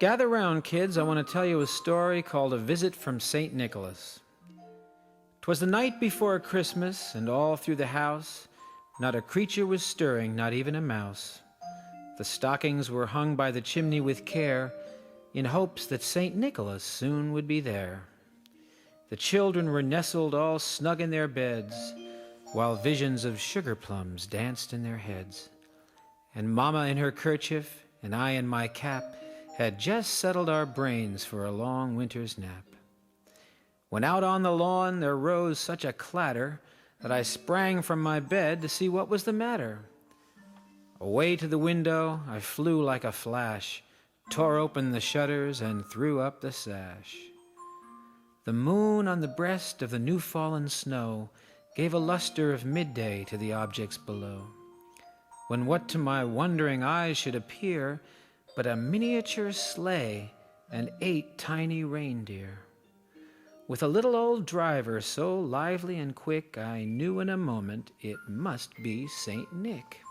Gather round, kids. I want to tell you a story called A Visit from St. Nicholas. 'Twas the night before Christmas, and all through the house not a creature was stirring, not even a mouse. The stockings were hung by the chimney with care, in hopes that St. Nicholas soon would be there. The children were nestled all snug in their beds, while visions of sugar plums danced in their heads. And Mama in her kerchief, and I in my cap, had just settled our brains for a long winter's nap. When out on the lawn there rose such a clatter that I sprang from my bed to see what was the matter. Away to the window I flew like a flash, tore open the shutters and threw up the sash. The moon on the breast of the new-fallen snow gave a luster of midday to the objects below, when what to my wondering eyes should appear but a miniature sleigh and 8 tiny reindeer. With a little old driver so lively and quick, I knew in a moment it must be Saint Nick.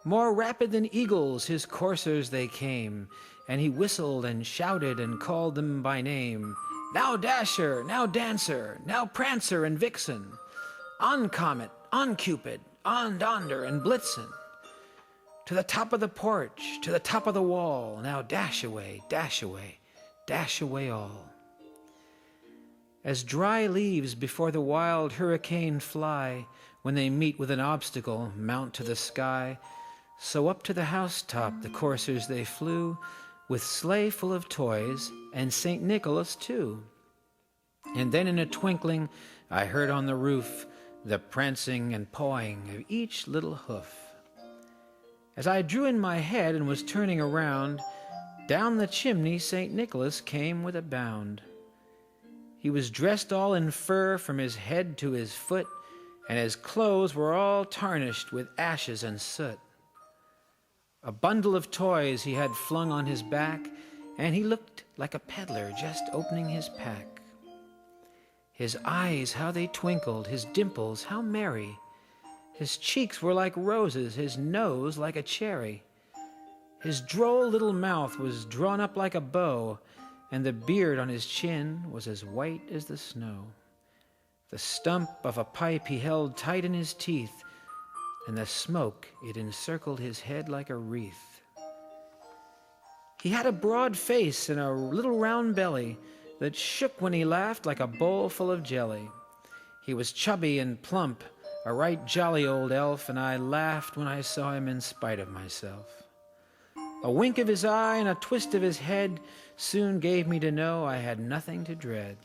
More rapid than eagles his coursers they came, and he whistled and shouted and called them by name. Now Dasher, now Dancer, now Prancer and Vixen, on Comet, on Cupid, on Donder and Blitzen. To the top of the porch, to the top of the wall, now dash away, dash away, dash away all. As dry leaves before the wild hurricane fly, when they meet with an obstacle, mount to the sky, so up to the housetop the coursers they flew, with sleigh full of toys, and St. Nicholas too. And then in a twinkling I heard on the roof the prancing and pawing of each little hoof. As I drew in my head and was turning around, down the chimney St. Nicholas came with a bound. He was dressed all in fur from his head to his foot, and his clothes were all tarnished with ashes and soot. A bundle of toys he had flung on his back, and he looked like a peddler just opening his pack. His eyes, how they twinkled, his dimples, how merry. His cheeks were like roses, his nose like a cherry. His droll little mouth was drawn up like a bow, and the beard on his chin was as white as the snow. The stump of a pipe he held tight in his teeth, and the smoke, it encircled his head like a wreath. He had a broad face and a little round belly that shook when he laughed like a bowl full of jelly. He was chubby and plump, a right jolly old elf, and I laughed when I saw him in spite of myself. A wink of his eye and a twist of his head soon gave me to know I had nothing to dread.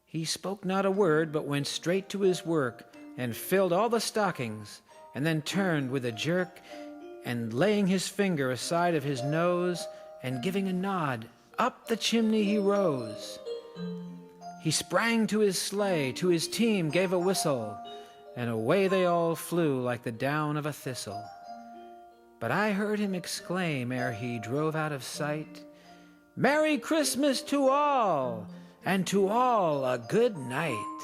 He spoke not a word, but went straight to his work and filled all the stockings, and then turned with a jerk, and laying his finger aside of his nose and giving a nod, up the chimney he rose. He sprang to his sleigh, to his team gave a whistle, and away they all flew like the down of a thistle. But I heard him exclaim ere he drove out of sight, "Merry Christmas to all, and to all a good night."